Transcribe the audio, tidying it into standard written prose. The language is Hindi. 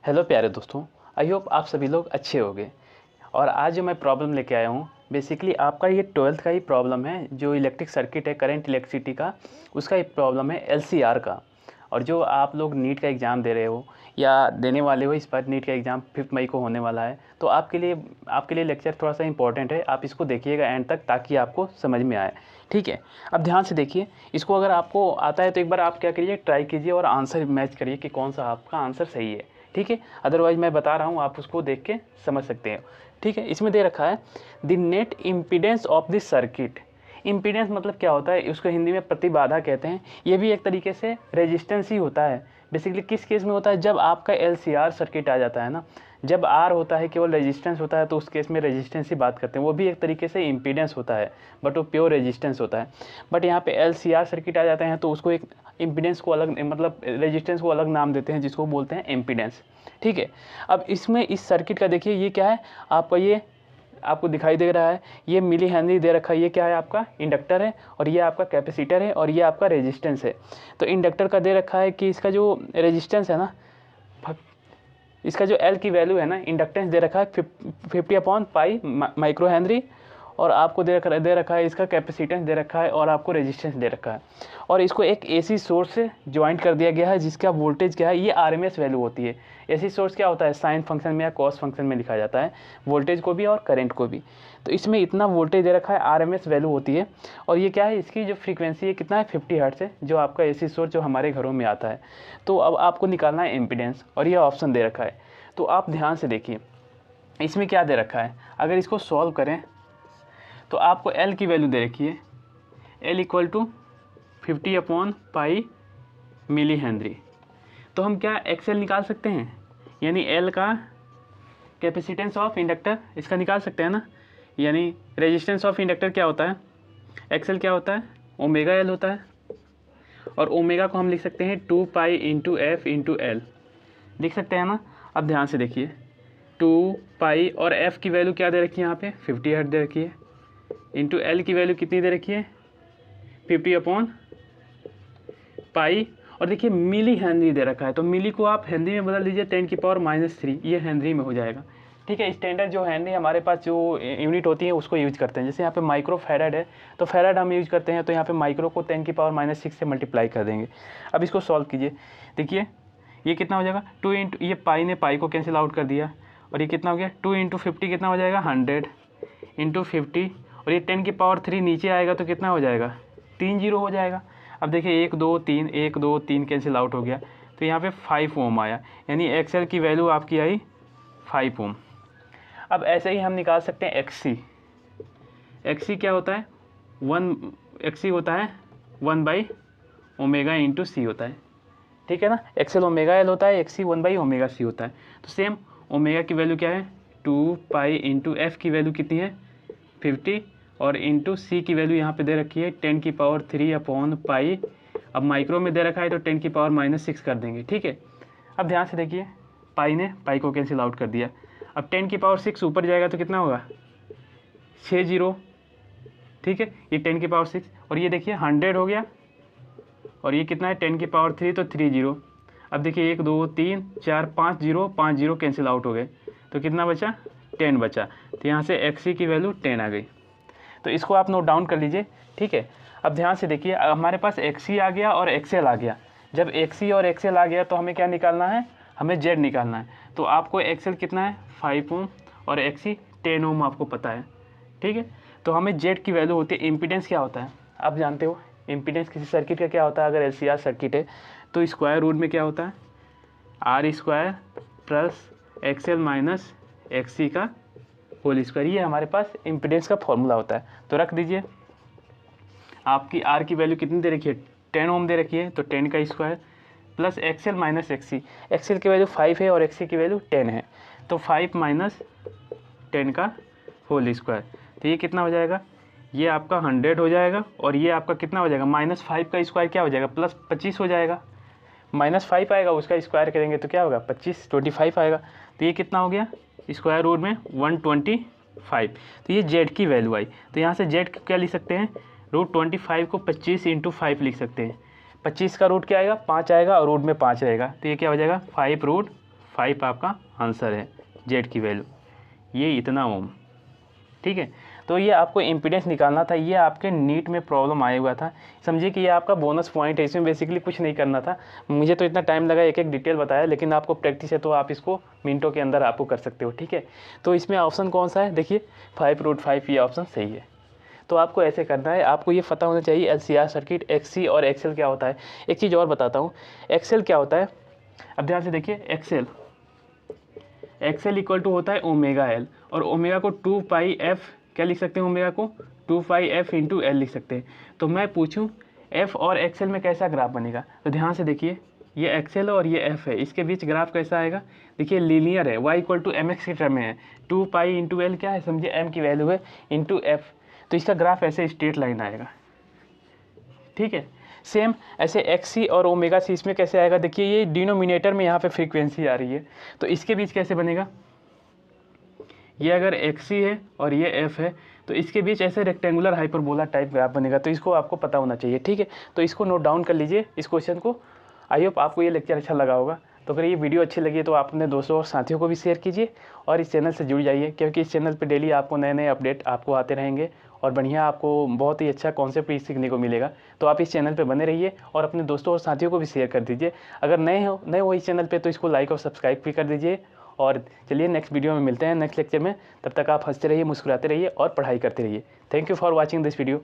हेलो प्यारे दोस्तों, आई होप आप सभी लोग अच्छे होंगे। और आज जो मैं प्रॉब्लम लेके आया हूँ, बेसिकली आपका ये 12th का ही प्रॉब्लम है। जो इलेक्ट्रिक सर्किट है, करंट इलेक्ट्रिसिटी का, उसका एक प्रॉब्लम है एलसीआर का। और जो आप लोग नीट का एग्ज़ाम दे रहे हो या देने वाले हो, इस बार नीट का एग्ज़ाम 5 मई को होने वाला है, तो आपके लिए लेक्चर थोड़ा सा इंपॉर्टेंट है। आप इसको देखिएगा एंड तक, ताकि आपको समझ में आए। ठीक है, अब ध्यान से देखिए इसको। अगर आपको आता है तो एक बार आप क्या करिए, ट्राई कीजिए और आंसर मैच करिए कि कौन सा आपका आंसर सही है। ठीक है, अदरवाइज मैं बता रहा हूँ, आप उसको देख के समझ सकते हो। ठीक है, इसमें दे रखा है the net impedance of this circuit. Impedance मतलब क्या होता है, उसको हिंदी में प्रतिबाधा कहते हैं। ये भी एक तरीके से रेजिस्टेंस ही होता है। बेसिकली किस केस में होता है, जब आपका एलसीआर सर्किट आ जाता है ना, जब आर होता है केवल रेजिस्टेंस होता है, तो उस केस में रेजिस्टेंस ही बात करते हैं। वो भी एक तरीके से इम्पीडेंस होता है, बट वो प्योर रेजिस्टेंस होता है। बट यहाँ पे एलसीआर सर्किट आ जाते हैं तो उसको एक इम्पीडेंस को अलग, मतलब रेजिस्टेंस को अलग नाम देते हैं, जिसको बोलते हैं इम्पीडेंस। ठीक है, अब इसमें इस सर्किट का देखिए, ये क्या है आपका, ये आपको दिखाई दे रहा है, ये मिली हेनरी दे रखा है। ये क्या है आपका इंडक्टर है, और ये आपका कैपेसिटर है, और ये आपका रेजिस्टेंस है। तो इंडक्टर का दे रखा है कि इसका जो रेजिस्टेंस है ना, इसका जो एल की वैल्यू है ना, इंडक्टेंस दे रखा है 50/पाई माइक्रो हेनरी। और आपको दे रखा है इसका कैपेसिटेंस दे रखा है, और आपको रेजिस्टेंस दे रखा है। और इसको एक एसी सोर्स से ज्वाइंट कर दिया गया है, जिसका वोल्टेज क्या है, ये आरएमएस वैल्यू होती है। एसी सोर्स क्या होता है, साइन फंक्शन में या कॉस फंक्शन में लिखा जाता है, वोल्टेज को भी और करंट को भी। तो इसमें इतना वोल्टेज दे रखा है, आरएमएस वैल्यू होती है। और ये क्या है, इसकी जो फ्रीक्वेंसी है कितना है, 50 हर्ट्ज है, जो आपका एसी सोर्स जो हमारे घरों में आता है। तो अब आपको निकालना है इम्पीडेंस, और ये ऑप्शन दे रखा है। तो आप ध्यान से देखिए इसमें क्या दे रखा है। अगर इसको सॉल्व करें तो आपको एल की वैल्यू दे रखी है, एल इक्वल टू 50/पाई मिली हेनरी। तो हम क्या एक्सएल निकाल सकते हैं, यानी एल का कैपेसिटेंस ऑफ इंडक्टर, इसका निकाल सकते हैं ना। यानी रेजिस्टेंस ऑफ इंडक्टर क्या होता है, एक्सएल क्या होता है, ओमेगा एल होता है। और ओमेगा को हम लिख सकते हैं 2 pi into F into L, लिख सकते हैं ना। अब ध्यान से देखिए, 2 पाई और एफ़ की वैल्यू क्या दे रखी है यहाँ पे, 50 हर्ट्ज दे रखी है, इंटू एल की वैल्यू कितनी दे रखी है, 50/पाई। और देखिए मिली हेनरी दे रखा है, तो मिली को आप हेनरी में बदल दीजिए, 10⁻³ ये हेनरी में हो जाएगा। ठीक है, स्टैंडर्ड जो हेनरी हमारे पास जो यूनिट होती है उसको यूज करते हैं। जैसे यहाँ पे माइक्रो फैराड है, तो फैराड हम यूज करते हैं, तो यहाँ पे माइक्रो को 10⁻6 से मल्टीप्लाई कर देंगे। अब इसको सॉल्व कीजिए, देखिए ये कितना हो जाएगा, 2 इंटू, ये पाई ने पाई को कैंसिल आउट कर दिया, और ये कितना हो गया, 2 इंटू 50 कितना हो जाएगा, 100 इंटू 50, और ये 10⁻³ नीचे आएगा तो कितना हो जाएगा, 3 जीरो हो जाएगा। अब देखिए 1 2 3 1 2 3 कैंसिल आउट हो गया, तो यहाँ पे 5 ओम आया, यानी एक्सएल की वैल्यू आपकी आई 5 ओम। अब ऐसे ही हम निकाल सकते हैं एक्ससी। एक्ससी क्या होता है, एक्ससी होता है 1/ओमेगा इंटू सी होता है। ठीक है ना, एक्सएल ओमेगा एल होता है, एक्ससी 1/ओमेगा सी होता है। तो सेम ओमेगा की वैल्यू क्या है, 2 पाई इंटू एफ की वैल्यू कितनी है, 50, और इंटू सी की वैल्यू यहाँ पे दे रखी है 10⁻³ अब माइक्रो में दे रखा है तो 10⁻⁻6 कर देंगे। ठीक है, अब ध्यान से देखिए, पाई ने पाई को कैंसिल आउट कर दिया। अब 10⁻6 ऊपर जाएगा तो कितना होगा, 6 जीरो। ठीक है, ये 10⁻6, और ये देखिए 100 हो गया, और ये कितना है 10⁻³ तो 3 जीरो। अब देखिए 1 2 3 4 5 जीरो, 5 जीरो कैंसिल आउट हो गए, तो कितना बचा, 10 बचा। तो यहाँ से एक्ससी की वैल्यू 10 आ गई। तो इसको आप नोट डाउन कर लीजिए। ठीक है, अब ध्यान से देखिए, हमारे पास एक्ससी आ गया और एक्सएल आ गया। जब एक्ससी और एक्सएल आ गया तो हमें क्या निकालना है, हमें जेड निकालना है। तो आपको एक्सएल कितना है, 5 ओम, और एक्ससी 10 ओम आपको पता है। ठीक है, तो हमें जेड की वैल्यू होती है। इम्पीडेंस क्या होता है आप जानते हो, इम्पीडेंस किसी सर्किट का क्या होता है, अगर एलसीआर सर्किट है तो स्क्वायर रूट में क्या होता है, R² प्लस एक्सएल माइनस एक्ससी का होल स्क्वायर। ये हमारे पास इम्पीडेंस का फॉर्मूला होता है। तो रख दीजिए, आपकी आर की वैल्यू कितनी दे रखी है, 10 ओम दे रखी है, तो 10 का square plus XL minus एक्ससी। XL की वैल्यू 5 है और एक्ससी की वैल्यू 10 है, तो 5 माइनस 10 का होल स्क्वायर। तो ये कितना हो जाएगा, ये आपका 100 हो जाएगा, और ये आपका कितना हो जाएगा, -5 का स्क्वायर क्या हो जाएगा, +25 हो जाएगा। -5 आएगा, उसका स्क्वायर करेंगे तो क्या होगा, 25 25 आएगा। तो ये कितना हो गया, स्क्वायर रूट में 125। तो ये जेड की वैल्यू आई। तो यहाँ से जेड क्या लिख सकते हैं, √25 को 25 × 5 लिख सकते हैं। 25 का रूट क्या आएगा, 5 आएगा, और रूट में 5 रहेगा, तो ये क्या हो जाएगा 5 √5। 5 आपका आंसर है, जेड की वैल्यू ये इतना ओम। ठीक है, तो ये आपको इम्पीडेंस निकालना था, ये आपके नीट में प्रॉब्लम आया हुआ था। समझिए कि ये आपका बोनस पॉइंट है, इसमें बेसिकली कुछ नहीं करना था। मुझे तो इतना टाइम लगा एक एक डिटेल बताया, लेकिन आपको प्रैक्टिस है तो आप इसको मिनटों के अंदर आपको कर सकते हो। ठीक है, तो इसमें ऑप्शन कौन सा है, देखिए 5√5 ये ऑप्शन सही है। तो आपको ऐसे करना है, आपको ये पता होना चाहिए LCR सर्किट, XC और एक्सेल क्या होता है। एक चीज़ और बताता हूँ, एक्सेल क्या होता है, अब ध्यान से देखिए। एक्सेल इक्वल टू होता है ओमेगा एल, और ओमेगा को 2πf क्या लिख सकते हैं, ओमेगा को 2πf इंटू एल लिख सकते हैं। तो मैं पूछूं एफ और एक्सेल में कैसा ग्राफ बनेगा, तो ध्यान से देखिए, ये एक्सेल और ये एफ है, इसके बीच ग्राफ कैसा आएगा, देखिए लीनियर है, y equal to M X की टर्म में है, 2π इंटू एल क्या है, समझिए m की वैल्यू है, इंटू एफ, तो इसका ग्राफ ऐसे स्ट्रेट लाइन आएगा। ठीक है, सेम ऐसे XC और ओमेगा C इसमें कैसे आएगा, देखिए ये डिनोमिनेटर में यहाँ पे फ्रीक्वेंसी आ रही है, तो इसके बीच कैसे बनेगा, ये अगर XC है और ये F है, तो इसके बीच ऐसे रेक्टेंगुलर हाइपरबोला टाइप ग्राफ बनेगा। तो इसको आपको पता होना चाहिए। ठीक है, तो इसको नोट डाउन कर लीजिए इस क्वेश्चन को। आई होप आपको ये लेक्चर अच्छा लगा होगा। तो अगर ये वीडियो अच्छी लगी तो आप अपने दोस्तों और साथियों को भी शेयर कीजिए, और इस चैनल से जुड़ जाइए, क्योंकि इस चैनल पे डेली आपको नए नए अपडेट आपको आते रहेंगे, और बढ़िया आपको बहुत ही अच्छा कॉन्सेप्ट भी सीखने को मिलेगा। तो आप इस चैनल पे बने रहिए और अपने दोस्तों और साथियों को भी शेयर कर दीजिए। अगर नए हो इस चैनल पे तो इसको लाइक और सब्सक्राइब भी कर दीजिए। और चलिए नेक्स्ट वीडियो में मिलते हैं, नेक्स्ट लेक्चर में। तब तक आप हंसते रहिए, मुस्कुराते रहिए और पढ़ाई करते रहिए। Thank you for watching this video.